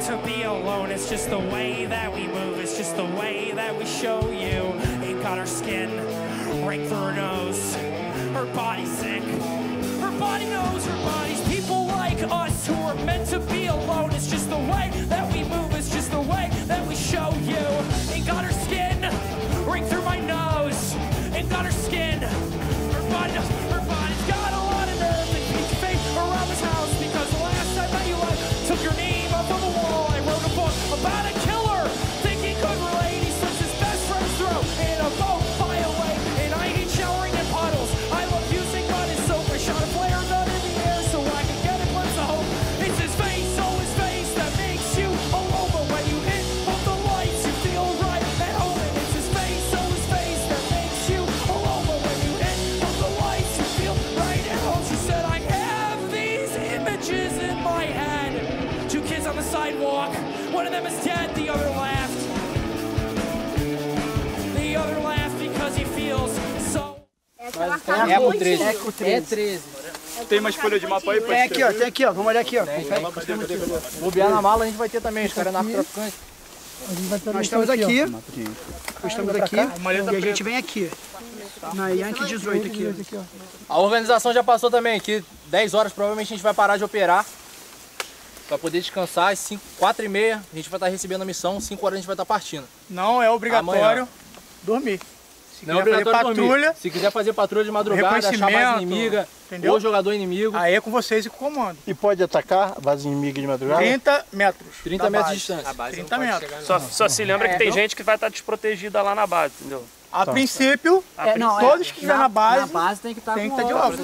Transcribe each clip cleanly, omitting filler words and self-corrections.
to be alone. It's just the way that we move. It's just the way that we show you. Ain't got her skin right through her nose. Her body's sick. Her body knows her body's people like us who are meant to be alone. It's just the way that we move. It's just the way that we show you. Ain't got her skin right through my nose. Ain't got her skin. Her body knows. Her body's got a lot of nerve that keeps faith around this house. Because the last time that you left, took your name off of the wall. I wrote a book about a killer. Think he could relate. He slits his best friend's throat in a boat by a lake. And I hate showering in puddles. I love using mud and soap. I shot a flare gun in the air so I can get a glimpse of hope. It's his face, oh his face that makes you alone. But when you hit both the lights, you feel right at home. And it's his face, oh his face that makes you alone. But when you hit both the lights, you feel right at home. She said, I have these images in my head. Two kids on the sidewalk. One of them is dead, the other laughed. The other laughed because he feels so... Eco 13. Eco 13. Tem mais folha de mapa aí? Tem aqui, ó. Vamos olhar aqui, ó. Bobear na mala a gente vai ter também, os caras narcotraficantes. Nós estamos aqui. E a gente vem aqui. Na Yankee 18 aqui. A organização já passou também, que 10 horas provavelmente a gente vai parar de operar. Para poder descansar, às 4h30 a gente vai estar recebendo a missão, 5 horas a gente vai estar partindo. Não é obrigatório dormir. Não é obrigatório dormir. Se quiser fazer patrulha de madrugada, achar base inimiga, ou jogador inimigo. Aí é com vocês e com o comando. E pode atacar a base inimiga de madrugada? 30 metros. 30 metros de distância. 30 metros. Só se lembra que tem gente que vai estar desprotegida lá na base, entendeu? A princípio, todos que estiver na base tem que estar de óculos.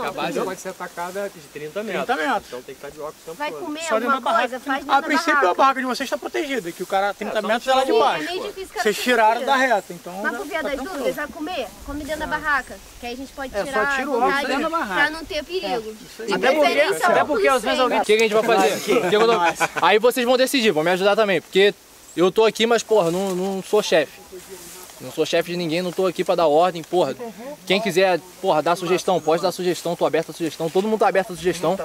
A base pode ser atacada de 30 metros. 30 metros. Então tem que estar de óculos o tempo Vai todo. comer Só alguma coisa? Faz dentro da A princípio a barraca de vocês está protegida, que o cara 30 metros é lá de baixo. É meio difícil, cara, Vocês tiraram da reta, então... Mas por via das dúvidas, vai comer? Come dentro da barraca. Que aí a gente pode tirar só tira o óculos dentro da barraca. pra não ter perigo. Até porque às vezes alguém... O que a gente vai fazer? Aí vocês vão decidir, vão me ajudar também, porque eu tô aqui, mas porra, não sou chefe. Não sou chefe de ninguém, não tô aqui pra dar ordem, porra. Quem quiser, porra, dar sugestão, pode dar sugestão, tô aberto a sugestão. Todo mundo tá aberto a sugestão.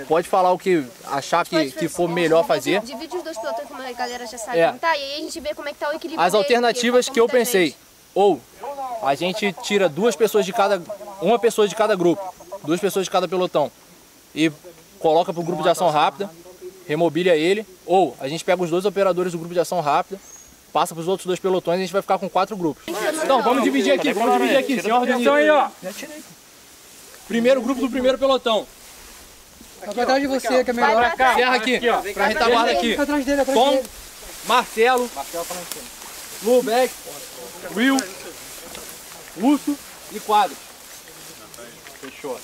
Pode falar o que achar que for melhor fazer. Divide os dois pelotões, como a galera já sabe como tá, e aí a gente vê como é que tá o equilíbrio. As alternativas que eu pensei, ou a gente tira uma pessoa de cada grupo, 2 pessoas de cada pelotão, e coloca pro grupo de ação rápida, remobilia ele, ou a gente pega os 2 operadores do grupo de ação rápida, passa para os outros 2 pelotões e a gente vai ficar com 4 grupos. Então, vamos dividir aqui, se organiza aí, ó. Primeiro grupo do primeiro pelotão. Vai atrás de você, que é melhor. Serra aqui, pra retaguarda aqui. Tom, Marcelo, Lubeck, Will, Lúcio e Quadros. Fechou.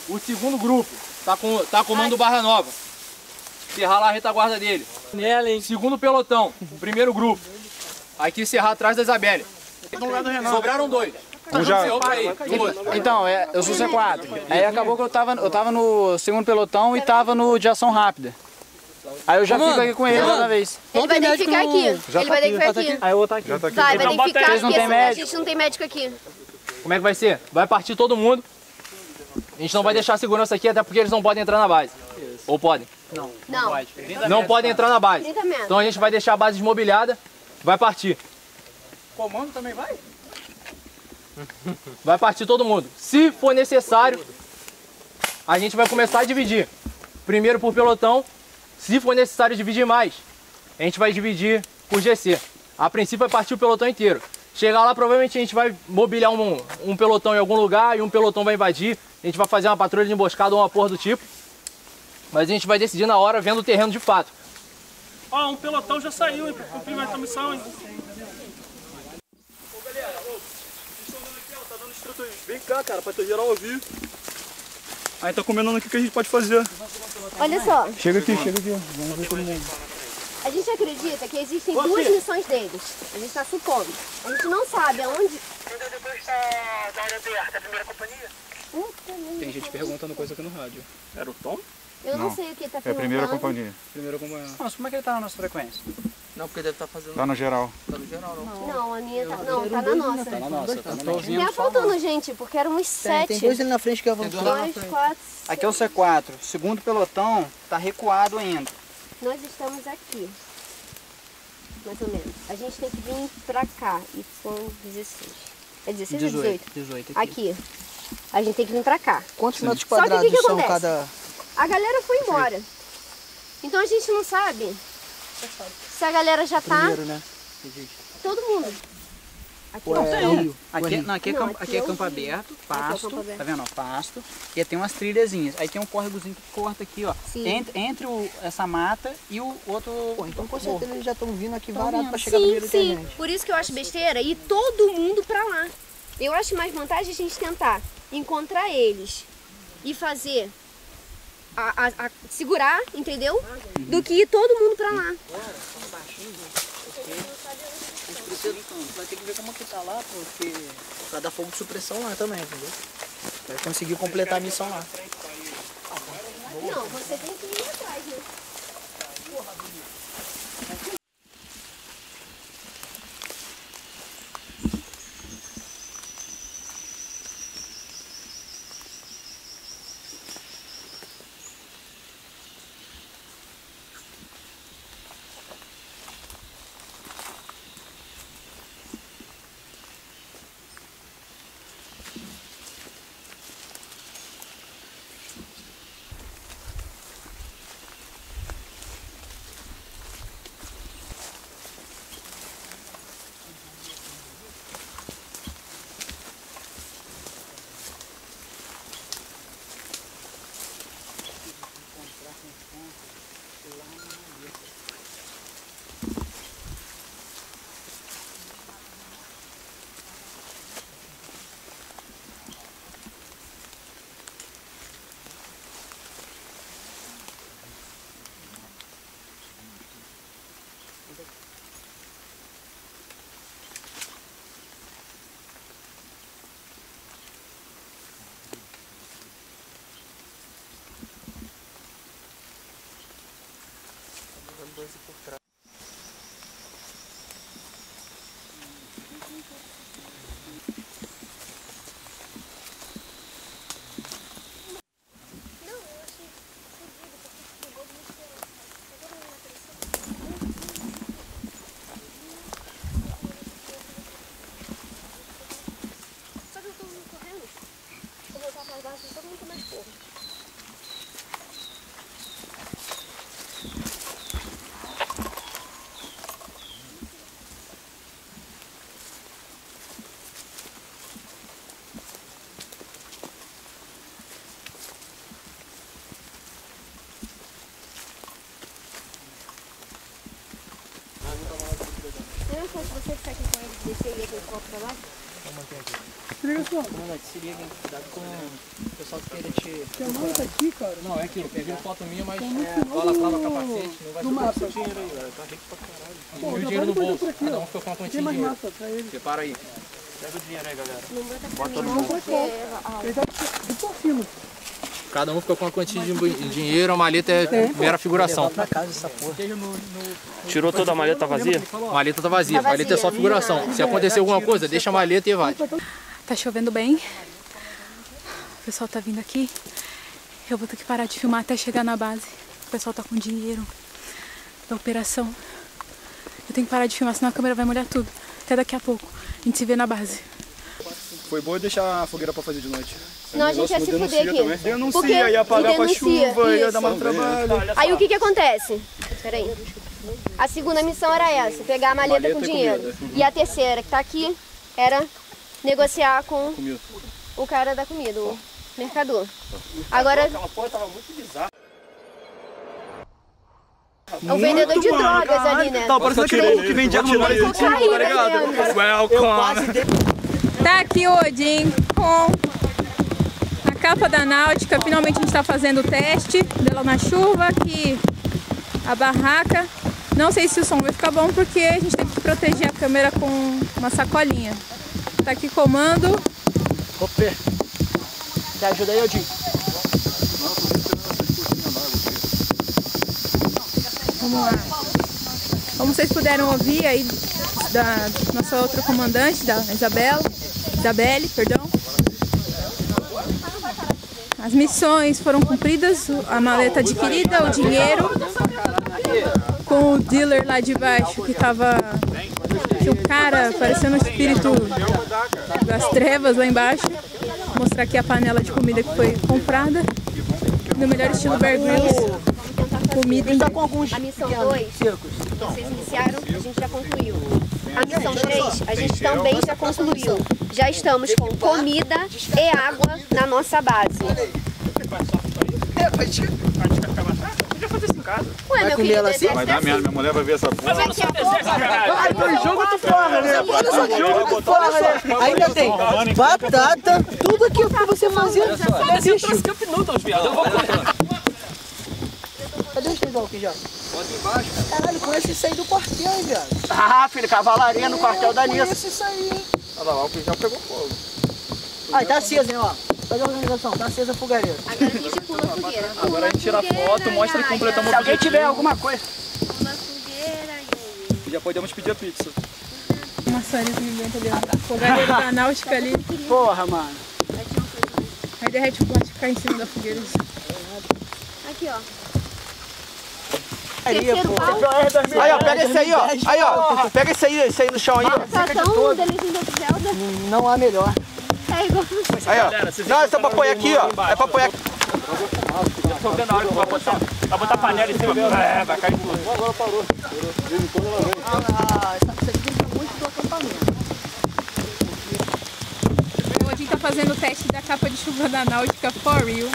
O segundo grupo tá comando Barra Nova. Serrar lá a retaguarda dele. Segundo pelotão, primeiro grupo. Aqui serrar atrás da Isabelle. Sobraram 2. Então, eu sou C4. Aí acabou que eu tava no segundo pelotão e tava no de ação rápida. Aí eu já fico aqui com ele toda vez. Ele vai ter que ficar aqui. Ele vai ter que ficar aqui. Aí eu vou estar aqui. Vai ter que ficar porque a gente não tem médico aqui. Como é que vai ser? Vai partir todo mundo. A gente não vai deixar a segurança aqui, até porque eles não podem entrar na base. Ou podem? Não. Não podem entrar na base. Então a gente vai deixar a base desmobiliada, vai partir. O comando também vai? Vai partir todo mundo. Se for necessário, a gente vai começar a dividir. Primeiro por pelotão. Se for necessário dividir mais, a gente vai dividir por GC. A princípio vai partir o pelotão inteiro. Chegar lá, provavelmente a gente vai mobiliar um pelotão em algum lugar e um pelotão vai invadir. A gente vai fazer uma patrulha de emboscada ou uma porra do tipo. Mas a gente vai decidir na hora, vendo o terreno de fato. Ó, um pelotão já saiu, hein, pra cumprir mais a missão, hein. Ô, galera, vocês estão vendo aqui, ó, tá dando instruções. Vem cá, cara, pra ter geral ouvir. Aí tá combinando aqui o que a gente pode fazer. Olha só. Chega aqui. Vamos ver todo mundo. A gente acredita que existem 2 missões deles. A gente tá supondo. A gente não sabe aonde... Depois da área aberta, a primeira companhia? Tem gente perguntando coisa aqui no rádio. Era o Tom? Eu não sei o que tá É a perguntando. primeira companhia. Primeiro como é. Nossa, como é que ele tá na nossa frequência? Não, porque deve estar fazendo... Tá no geral. Tá no geral, não. Não, a minha tá... Não, tá na nossa. Tá na nossa, tá na nossa. Tá faltando gente, porque eram uns 7. Tem 2 ali na frente que avançou. 2, 4, Aqui é o C4. O segundo pelotão tá recuado ainda. nós estamos aqui, mais ou menos. A gente tem que vir pra cá, e são 16. É 16 ou 18? 18 aqui. A gente tem que vir pra cá. Quantos metros Só que o quadrados que são acontece? cada... A galera foi embora. Então a gente não sabe se a galera já tá... Primeiro, né? Todo mundo. Aqui Ou é rio? Aqui, não, aqui é, Não, campo, aqui aqui é é o campo rio. aberto, Aqui é o pasto, campo aberto. tá vendo? Ó, pasto. E aí tem umas trilhazinhas. Aí tem um córregozinho que corta aqui, ó. Sim. Entre essa mata e o outro. Pô, então com morro. certeza eles já estão vindo aqui Tão varado vindo. pra chegar Sim, primeiro que a sim. gente. Por isso que eu acho besteira ir todo mundo pra lá. Eu acho mais vantagem a gente tentar encontrar eles e fazer... segurar, entendeu? Do que ir todo mundo pra lá. Vai ter que ver como que tá lá, porque vai dar fogo de supressão lá também, entendeu? Vai conseguir completar a missão lá. Não, você tem que ir atrás, né? Só que eu tô correndo. Se eu voltar pra baixo, todo mundo mais corre. Não foi se você ficar aqui com eles, descer e aquele copo pra lá? Comandante, seria cuidado com o pessoal que queira te... Tem uma aqui, cara. Não, é aquilo, peguei uma foto minha, mas bola clava capacete, não vai ser dinheiro aí, velho. Tá rico pra caralho. E o dinheiro no bolso, cada um ficou com uma quantia de dinheiro. Separa aí. Pega o dinheiro aí, galera. Não bota pra Bota mim, no não, bolso. porque... Cada um ficou com uma quantia de dinheiro, a maleta é mera figuração. Pra casa essa porra. Tirou toda a maleta, tá vazia? A maleta tá vazia, a maleta é só figuração. Se acontecer alguma coisa, deixa a maleta e vai. Tá chovendo bem. O pessoal tá vindo aqui. Eu vou ter que parar de filmar até chegar na base. O pessoal tá com dinheiro da operação. Eu tenho que parar de filmar, senão a câmera vai molhar tudo. Até daqui a pouco. A gente se vê na base. Foi bom deixar a fogueira pra fazer de noite. Não, a gente ia se fuder aqui. Denuncia, ia apagar pra chuva, ia dar mais trabalho. Aí o que que acontece? Peraí. A segunda missão era essa, pegar a maleta com dinheiro. E a terceira, que tá aqui, era negociar com o cara da comida, o mercador. Agora... Aquela porra tava muito bizarra. É um vendedor de drogas ali, né? Tá parecendo aquele que vende arma mais antigo, tá ligado? Welcome! Tá aqui o Odin com a capa da Náutica. Finalmente a gente tá fazendo o teste dela na chuva. Aqui a barraca. Não sei se o som vai ficar bom porque a gente tem que proteger a câmera com uma sacolinha. Tá aqui comando. Opa! Me ajuda aí, Odin. Vamos lá. Como vocês puderam ouvir aí da nossa outra comandante, da Isabelle, perdão. As missões foram cumpridas, a maleta adquirida, o dinheiro. com o dealer lá de baixo que tava... Tinha um cara parecendo um espírito das trevas lá embaixo. Vou mostrar aqui a panela de comida que foi comprada. No melhor estilo Bear Grylls. Comida. A missão 2, vocês iniciaram, a gente já concluiu. A missão 3, a gente também já concluiu. Já estamos com comida e água na nossa base. Podia fazer isso em casa. Ué, meu filho, Vai dar merda, minha mulher vai ver essa porra. Mas eu não sou desejo, caralho. Ai, no jogo tu forra, né? Olha só, no jogo tu forra, né? Ainda tem batata, tudo aqui pra você fazer. Foda-se, eu trouxe Cup Noodles, viado. Eu vou comer. Cadê o Xizão aqui já? Bota embaixo, cara. Caralho, conhece isso aí do quartel, hein, viado? Ah, filho, cavalaria no quartel da Nissa. Conhece isso aí, hein? Olha lá, o feijão pegou fogo. Aí, tá acesa, hein, ó. Cadê a organização? Tá acesa a fogareira. Agora a gente pula a fogueira. Agora a gente tira a foto, mostra que completamos o Se alguém objetivo. tiver alguma coisa. Pula a fogueira e... Já podemos pedir a pizza. Uma série de vivendo ali, ó. Fogareiro da náutica ali. Porra, mano. Aí derrete o plástico cai em cima da fogueira. Aqui, ó. Aí, Terceiro pau. Aí, ó, pega esse aí, ó. Aí, ó. Pega esse aí no chão aí, ó. Tá tão delicinho do Zelda. Não há melhor. É igual. Aí, ó. Não, é só pra apoiar aqui, ó. É pra apoiar aqui. Tô vendo a hora que vai botar panela em cima. Vai cair tudo. Agora parou. Isso aqui tem muito do acampamento. Hoje a gente tá fazendo o teste da capa de chuva da náutica for real.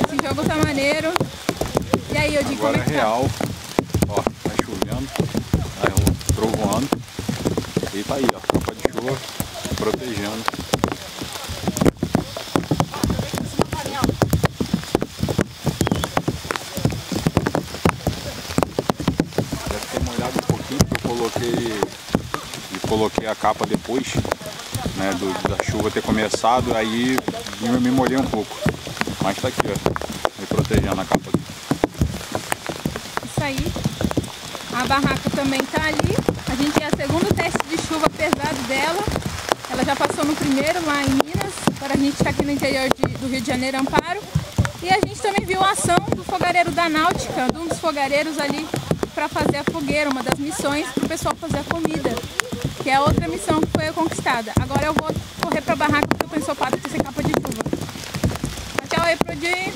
Esse jogo tá maneiro. E aí, Odin, como Agora é é que tá? real. Ó, tá chovendo. Tá trovoando. E tá aí, ó. Capa de chuva protegendo. Deve ter molhado um pouquinho porque eu coloquei a capa depois, né, da chuva ter começado, aí me molhei um pouco. Mas tá aqui, ó, me protegendo a capa aqui. Isso aí. A barraca também tá ali. A gente tem o segundo teste de chuva pesado dela. Ela já passou no primeiro lá em Minas. Agora a gente tá aqui no interior do Rio de Janeiro, Amparo. E a gente também viu a ação do fogareiro da náutica, de um dos fogareiros ali para fazer a fogueira, uma das missões para o pessoal fazer a comida, que é a outra missão que foi conquistada. Agora eu vou correr para a barraca porque eu tô ensopado com essa capa de chuva. Tchau aí, Prodinho.